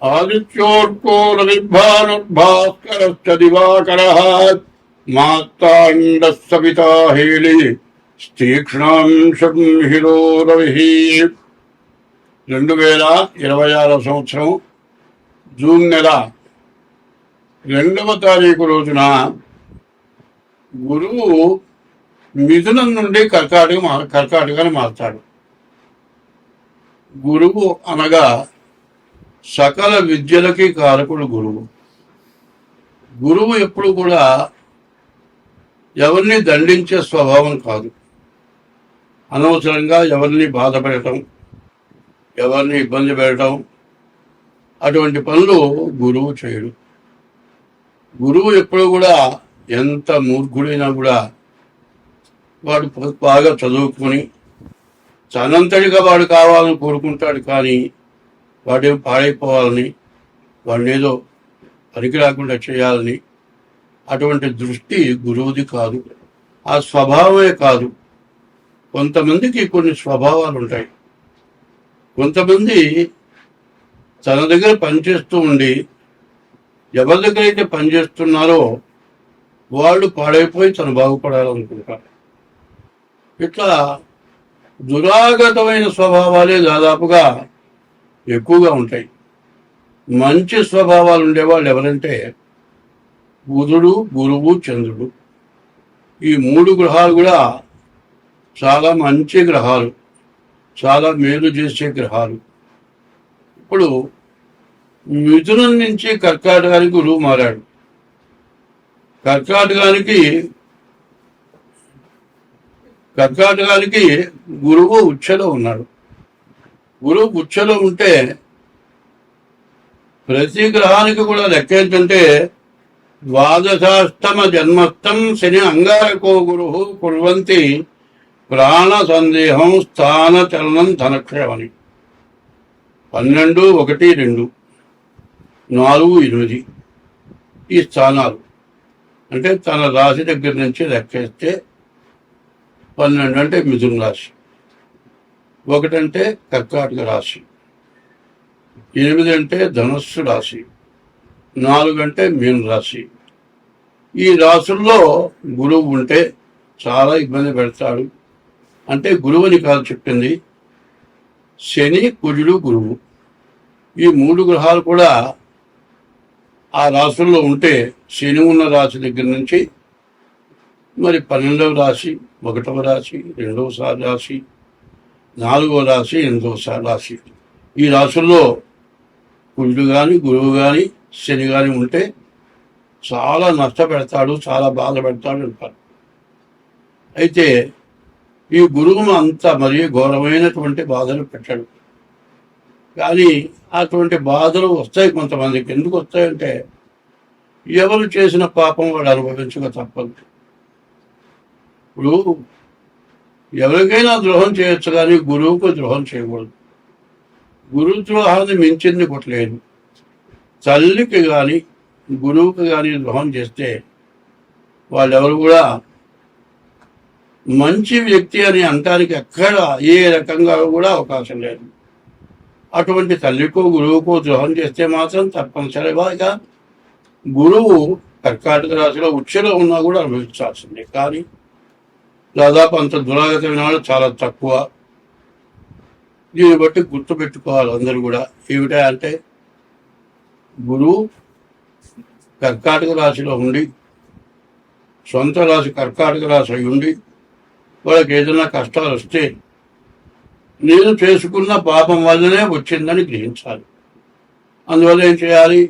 ఆదిత్యోర్కో రవిర్భానుర్భాస్కరశ్చ దివాకరః మార్తాండః Savitha హేళి తీక్ష్ణాంశం hero రవిః. 2026 సంవత్సరం June నెల 2వ తారీఖు రోజున గురువు మిథునం నుండి కర్కాటకాన్ని మారుతాడు. గురువు అనగా సకల విద్యలకి కారకుడు గురువు. గురువు ఎప్పుడు కూడా ఎవరిని దండించే స్వభావం కాదు. అనవసరంగా ఎవరిని బాధ పెట్టడం, ఎవరిని ఇబ్బంది పెట్టడం అటువంటి పనులు గురువు చేయడు. గురువు ఎప్పుడు కూడా ఎంత మూర్ఖుడైనా కూడా వాడు బాగా చదువుకొని తనంతటిగా వాడు కావాలని కోరుకుంటాడు. కానీ వాడేం పాడైపోవాలని, వాడిని ఏదో పనికి రాకుండా చేయాలని అటువంటి దృష్టి గురువుది కాదు. ఆ స్వభావమే కాదు. కొంతమందికి కొన్ని స్వభావాలు ఉంటాయి. కొంతమంది తన దగ్గర పనిచేస్తూ ఉండి ఎవరి దగ్గర అయితే పనిచేస్తున్నారో వాళ్ళు పాడైపోయి తను బాగుపడాలనుకుంటారు. ఇట్లా దురాగతమైన స్వభావాలే దాదాపుగా ఎక్కువగా ఉంటాయి. మంచి స్వభావాలు ఉండేవాళ్ళు ఎవరంటే బుధుడు, గురువు, చంద్రుడు. ఈ 3 గ్రహాలు కూడా చాలా మంచి గ్రహాలు, చాలా మేలు చేసే గ్రహాలు. ఇప్పుడు మిథునం నుంచి కర్కాటకానికి గురువు మారాడు. కర్కాటకానికి గురువు ఉచ్ఛలో ఉన్నాడు. గురువు ఉచ్ఛలో ఉంటే ప్రతి గ్రహానికి కూడా లెక్క ఏంటంటే ద్వాదశాష్టమ జన్మస్థం శని అంగారకో గురు కుర్వంతి ప్రాణ సందేహం స్థాన చలనం ధనక్షయమని. 12, 1, 2, 4, 8 ఈ స్థానాలు అంటే తన రాశి దగ్గర నుంచి లెక్కేస్తే 12 అంటే మిథున రాశి, 1 అంటే కర్కాటక రాశి, 8 అంటే ధనుస్సు రాశి, 4 అంటే మీన రాశి. ఈ రాశుల్లో గురువు ఉంటే చాలా ఇబ్బంది పెడతాడు. అంటే గురువుని కాదు చెప్పింది, శని, కుజుడు, గురువు ఈ 3 గ్రహాలు కూడా ఆ రాశుల్లో ఉంటే శని ఉన్న రాశి దగ్గర నుంచి మరి 12వ రాశి, 1వ రాశి, 2వ రాశి, 4వ రాశి, 8వ రాశి ఈ రాశుల్లో కుజుడు కానీ, గురువు కానీ, శని కానీ ఉంటే చాలా నష్టపెడతాడు, చాలా బాధ పెడతాడు అంటారు. అయితే ఈ గురువును అంత మరీ ఘోరమైనటువంటి బాధలు పెట్టాడు. కానీ అటువంటి బాధలు వస్తాయి కొంతమందికి. ఎందుకు వస్తాయంటే ఎవరు చేసిన పాపం వాడు అనుభవించక తప్పదు. ఇప్పుడు ఎవరికైనా ద్రోహం చేయొచ్చు కానీ గురువుకు ద్రోహం చేయకూడదు. గురు ద్రోహాన్ని మించింది కొట్టలేదు. తల్లికి కానీ గురువుకి కానీ ద్రోహం చేస్తే వాళ్ళెవరు కూడా మంచి వ్యక్తి అని అనటానికి ఎక్కడ ఏ రకంగా కూడా అవకాశం లేదు. అటువంటి తల్లికో గురువుకో ద్రోహం చేస్తే మాత్రం తప్పనిసరిగా గురువు కర్కాటక రాశిలో ఉచ్ఛలో ఉన్నా కూడా అనుభవించాల్సిందే. కానీ దాదాపు అంత దురాగతమైన వాళ్ళు చాలా తక్కువ. దీన్ని బట్టి గుర్తుపెట్టుకోవాలి అందరూ కూడా. ఏమిటా అంటే గురువు కర్కాటక రాశిలో ఉండి, సొంత రాశి కర్కాటక రాశి అయి ఉండి వాళ్ళకి ఏదైనా కష్టాలు వస్తే నేను చేసుకున్న పాపం వల్లనే వచ్చిందని గ్రహించాలి. అందువల్ల ఏం చేయాలి?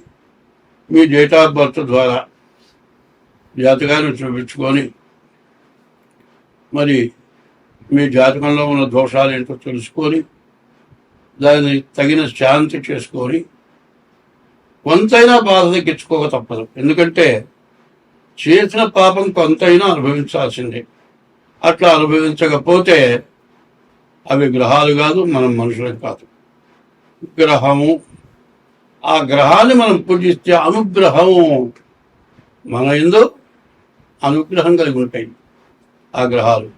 మీ డేట్ ఆఫ్ బర్త్ ద్వారా జాతకాన్ని చూపించుకొని మరి మీ జాతకంలో ఉన్న దోషాలు ఏంటో తెలుసుకొని దాన్ని తగిన శాంతి చేసుకొని కొంతైనా బాధ తగ్గించుకోక తప్పదు. ఎందుకంటే చేసిన పాపం కొంతైనా అనుభవించాల్సిందే. అట్లా అనుభవించకపోతే అవి గ్రహాలు కాదు, మనం మనుషులం కాదు. గ్రహము, ఆ గ్రహాన్ని మనం పూజిస్తే అనుగ్రహము మన యందు అనుగ్రహం కలిగి ఉంటాయి ఆ గ్రహాలు.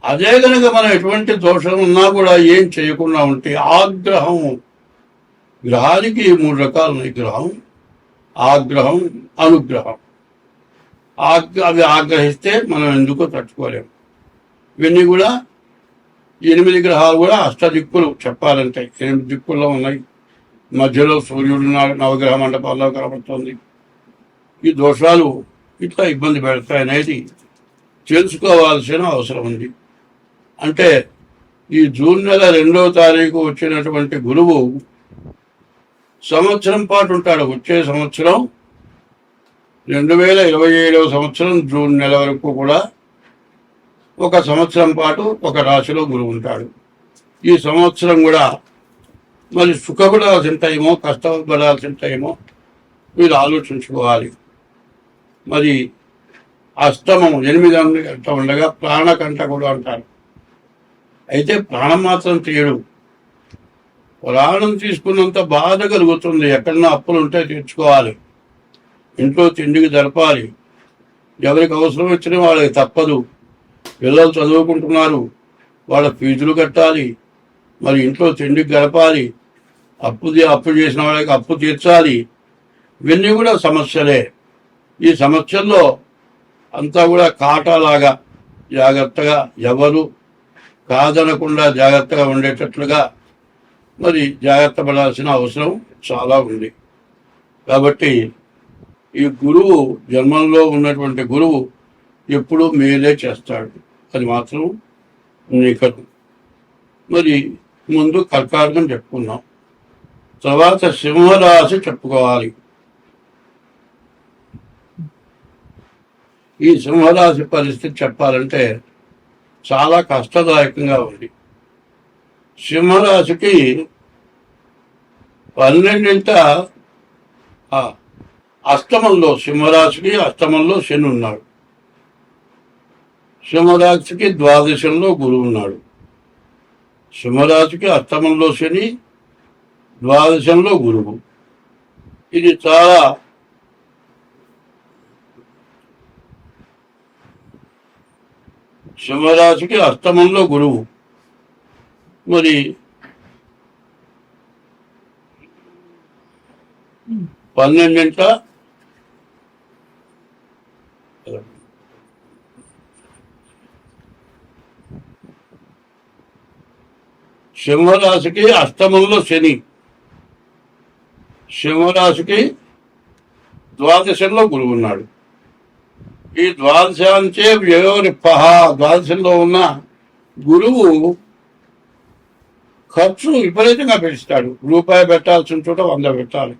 అదే కనుక మనం ఎటువంటి దోషం ఉన్నా కూడా ఏం చేయకుండా ఉంటే ఆగ్రహం గ్రహానికి 3 రకాలు ఉన్నాయి. గ్రహం, ఆగ్రహం, అనుగ్రహం. అవి ఆగ్రహిస్తే మనం ఎందుకో తట్టుకోలేము. ఇవన్నీ కూడా 8 గ్రహాలు కూడా అష్టదిక్కులు చెప్పాలంటే 8 దిక్కుల్లో ఉన్నాయి. మధ్యలో సూర్యుడు నవగ్రహ మండపాల్లో కనబడుతుంది. ఈ దోషాలు ఇట్లా ఇబ్బంది పెడతాయనేది తెలుసుకోవాల్సిన అవసరం ఉంది. అంటే ఈ జూన్ నెల 2వ తారీఖు వచ్చినటువంటి గురువు సంవత్సరం పాటు ఉంటాడు. వచ్చే సంవత్సరం 2027వ సంవత్సరం జూన్ నెల వరకు కూడా 1 సంవత్సరం పాటు ఒక రాశిలో గురువు ఉంటాడు. ఈ సంవత్సరం కూడా మరి సుఖపడాల్సిన టైమో కష్టపడాల్సిన టైమో మీరు ఆలోచించుకోవాలి. మరి అష్టమం 8 గంట ఉండగా ప్రాణకంట కూడా అంటారు. అయితే ప్రాణం మాత్రం తీయడు. ప్రాణం తీసుకున్నంత బాధ కలుగుతుంది. ఎక్కడన్నా అప్పులు ఉంటే తీర్చుకోవాలి, ఇంట్లో తిండికి జరపాలి, ఎవరికి అవసరం వచ్చినా వాళ్ళకి తప్పదు. పిల్లలు చదువుకుంటున్నారు, వాళ్ళ ఫీజులు కట్టాలి, మరి ఇంట్లో తిండికి గడపాలి, అప్పు చేసిన వాళ్ళకి అప్పు తీర్చాలి. ఇవన్నీ కూడా సమస్యలే. ఈ సమస్యల్లో అంతా కూడా కాటాలాగా జాగ్రత్తగా ఎవరు కాదనకుండా జాగ్రత్తగా ఉండేటట్లుగా మరి జాగ్రత్త పడాల్సిన అవసరం చాలా ఉంది. కాబట్టి ఈ గురువు జన్మంలో ఉన్నటువంటి గురువు ఎప్పుడూ మేలే చేస్తాడు, అది మాత్రం నికరం. మరి ముందు కర్కాటకం చెప్పుకున్నాం, తర్వాత సింహరాశి చెప్పుకోవాలి. ఈ సింహరాశి పరిస్థితి చెప్పాలంటే చాలా కష్టదాయకంగా ఉంది. సింహరాశికి 12వ అష్టమంలో, సింహరాశికి అష్టమంలో శని ఉన్నాడు. సింహరాశికి ద్వాదశంలో గురువు ఉన్నాడు. సింహరాశికి అష్టమంలో శని, ద్వాదశంలో గురువు. ఇది చాలా సింహరాశికి అష్టమంలో గురువు. మరి 12వ సింహరాశికి అష్టమంలో శని, సింహరాశికి ద్వాదశంలో గురువు ఉన్నాడు. ఈ ద్వాదశాంచే వ్యయోరిప్పహ, ద్వాదశంలో ఉన్న గురువు ఖర్చు విపరీతంగా పెంచుతాడు. రూపాయి పెట్టాల్సిన చోట 100 పెట్టాలి.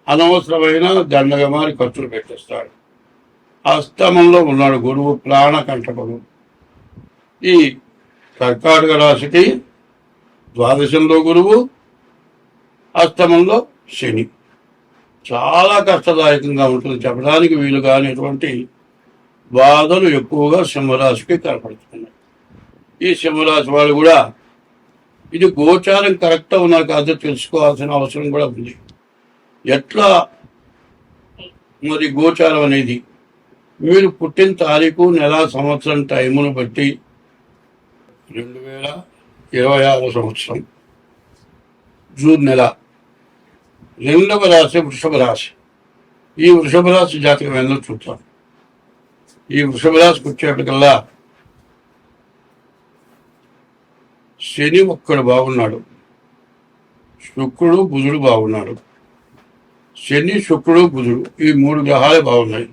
అనవసరమైన దండగమారి ఖర్చులు పెట్టేస్తాడు. అష్టమంలో ఉన్నాడు గురువు, ప్రాణ కంటకుడు. ఈ కర్కాటక రాశికి ద్వాదశంలో గురువు, అష్టమంలో శని. చాలా కష్టదాయకంగా ఉంటుంది, చెప్పడానికి వీలు కానిటువంటి బాధలు ఎక్కువగా సింహరాశికి కనపడుతున్నాయి. ఈ సింహరాశి వాళ్ళు కూడా ఇది గోచారం కరెక్ట్గా ఉన్నా కాదో తెలుసుకోవాల్సిన అవసరం కూడా ఉంది. ఎట్లా మరి గోచారం అనేది మీరు పుట్టిన తారీఖు, నెల, సంవత్సరం, టైమును బట్టి 2026 సంవత్సరం జూన్ నెల 2వ రాశి వృషభ రాశి. ఈ వృషభ రాశి జాతకం ఏందో చూద్దాం. ఈ వృషభ రాశికి వచ్చేప్పటికల్లా శని ఒక్కడు బాగున్నాడు, శుక్రుడు బుధుడు బాగున్నాడు. శని, శుక్రుడు, బుధుడు ఈ 3 గ్రహాలే బాగున్నాయి.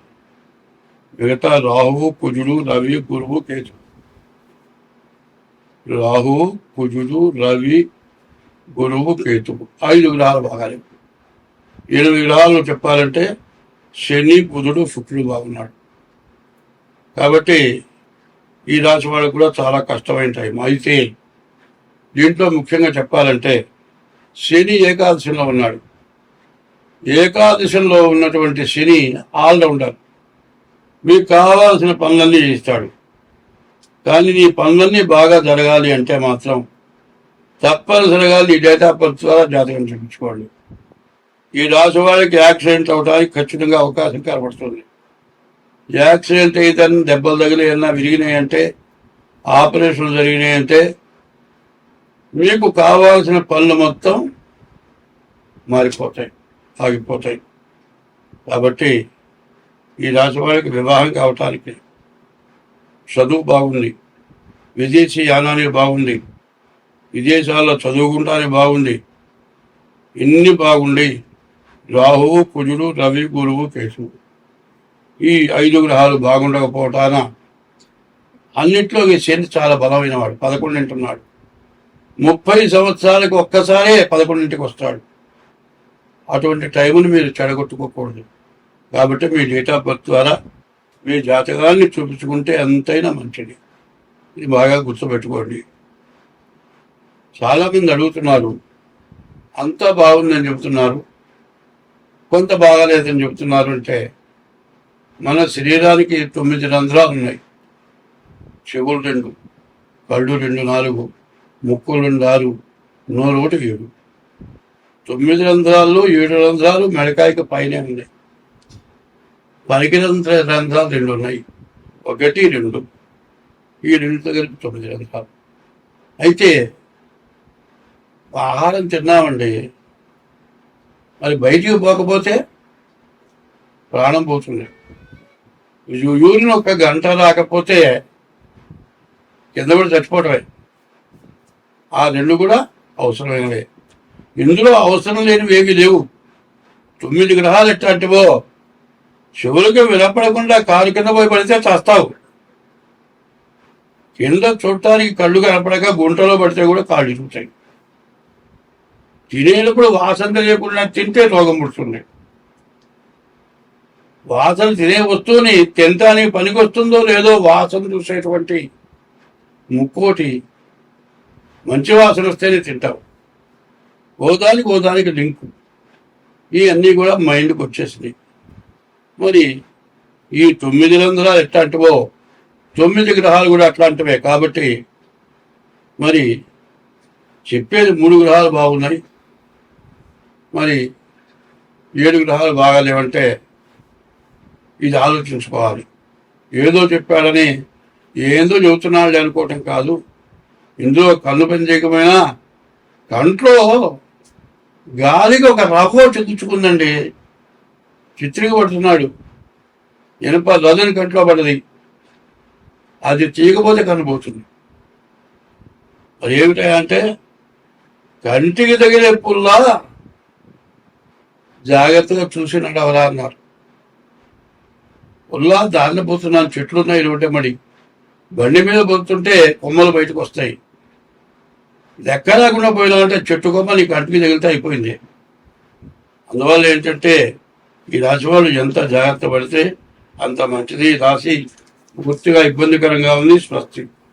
మిగతా రాహువు, కుజుడు, రవి, గురువు, కేతు. రాహువు, కుజుడు, రవి, గురువు, కేతువు 5 గ్రహాలు బాగాలేవు. 8 గ్రహాలు చెప్పాలంటే శని, బుధుడు, శుక్రుడు బాగున్నాడు. కాబట్టి ఈ రాశి వాళ్ళకు కూడా చాలా కష్టమైన టైం. అయితే దీంట్లో ముఖ్యంగా చెప్పాలంటే శని ఏకాదశంలో ఉన్నాడు. ఏకాదశంలో ఉన్నటువంటి శని ఆల్రౌండర్, మీకు కావాల్సిన పనులన్నీ చేస్తాడు. కానీ ఈ పనులన్నీ బాగా జరగాలి అంటే మాత్రం తప్పనిసరిగా ఈ డేట్ ఆఫ్ బర్త్ ద్వారా జాతకం చూపించుకోండి. ఈ రాశి వాళ్ళకి యాక్సిడెంట్ అవడానికి ఖచ్చితంగా అవకాశం కనబడుతుంది. యాక్సిడెంట్ అయితే దెబ్బలు తగిలినా విరిగినాయంటే, ఆపరేషన్లు జరిగినాయంటే మీకు కావాల్సిన పనులు మొత్తం మారిపోతాయి, ఆగిపోతాయి. కాబట్టి ఈ రాశి వారికి వివాహం కావటానికి, చదువు బాగుంది, విదేశీ యానానికి బాగుంది, విదేశాల్లో చదువుకుంటానికి బాగుంది, ఇన్ని బాగుండి రాహువు, కుజుడు, రవి, గురువు, కేశువు ఈ 5 గ్రహాలు బాగుండకపోవటాన అన్నిట్లో ఈ శని చాలా బలమైన వాడు. 11 ఉన్నాడు. 30 సంవత్సరాలకు ఒక్కసారే 11కి వస్తాడు. అటువంటి టైముని మీరు చెడగొట్టుకోకూడదు. కాబట్టి మీ డేట్ ఆఫ్ బర్త్ ద్వారా మీ జాతకాన్ని చూపించుకుంటే ఎంతైనా మంచిది. ఇది బాగా గుర్తుపెట్టుకోండి. చాలామంది అడుగుతున్నారు, అంతా బాగుందని చెబుతున్నారు, కొంత బాగాలేదని చెబుతున్నారు. అంటే మన శరీరానికి 9 రంధ్రాలు ఉన్నాయి. చెవులు 2, కళ్ళు 2, 4, ముక్కులు 2, 6, నోరు 1, 7. 9 రంధ్రాల్లో 7 రంధ్రాలు మెడకాయకి పైనే ఉన్నాయి. పనికి రంధ్రాలు 2 ఉన్నాయి. 1, 2 ఈ 2 దగ్గరికి 9 రంధ్రాలు. అయితే ఆహారం తిన్నామండి, మరి బయటికి పోకపోతే ప్రాణం పోతుంది. యూరిన్ 1 గంట రాకపోతే కింద కూడా చచ్చిపోవటమే. ఆ 2 కూడా అవసరమైనవే. ఇందులో అవసరం లేనివి ఏమీ లేవు. 9 గ్రహాలు ఎట్లాంటివో చెవులకు వినపడకుండా కారు కింద పోయి పడితే చేస్తావు. కింద చూడటానికి కళ్ళు కనపడక గుంటలో పడితే కూడా కాళ్ళు చూస్తాయి. తినేటప్పుడు వాసన తెలియకుండా తింటే రోగం పుడుతుంది. వాసన తినే వస్తువుని తినటానికి పనికొస్తుందో లేదో వాసన చూసేటువంటి ముక్కోటి మంచి వాసన వస్తేనే తింటావు. ఓదానికి లింకు. ఇవన్నీ కూడా మైండ్కి వచ్చేసింది. మరి ఈ 9 రంధ్రాలు ఎట్లాంటివో 9 గ్రహాలు కూడా అట్లాంటివే. కాబట్టి మరి చెప్పేది 3 గ్రహాలు బాగున్నాయి, మరి 7 గ్రహాలు బాగాలేవంటే ఇది ఆలోచించుకోవాలి. ఏదో చెప్పాడని ఏందో చెబుతున్నాడు అనుకోవటం కాదు. ఇందులో కన్ను పని చేయకపోయినా కంట్లో గాలికి ఒక రవ్వ చిక్కుకుందండి, చిత్రిక పడుతున్నాడు. ఇనప లదని కంట్లో పడది, అది తీయకపోతే కనబోతుంది. మరి ఏమిటంటే కంటికి తగిలే పుల్లా జాగ్రత్తగా చూసి నడవరా అన్నారు. పుల్లా దారిన పోతున్నాను, చెట్లు ఉన్నాయి ఇరువటే మడి, బండి మీద పోతుంటే కొమ్మలు బయటకు వస్తాయి. ఇది ఎక్కడ రాకుండా పోయినామంటే చెట్టు కొమ్మ నీ కంటికి తగిలితే అయిపోయింది. అందువల్ల ఏంటంటే ఈ రాశి వాళ్ళు ఎంత జాగ్రత్త పడితే అంత మంచిది. రాశి పూర్తిగా ఇబ్బందికరంగా ఉంది. స్వస్తి.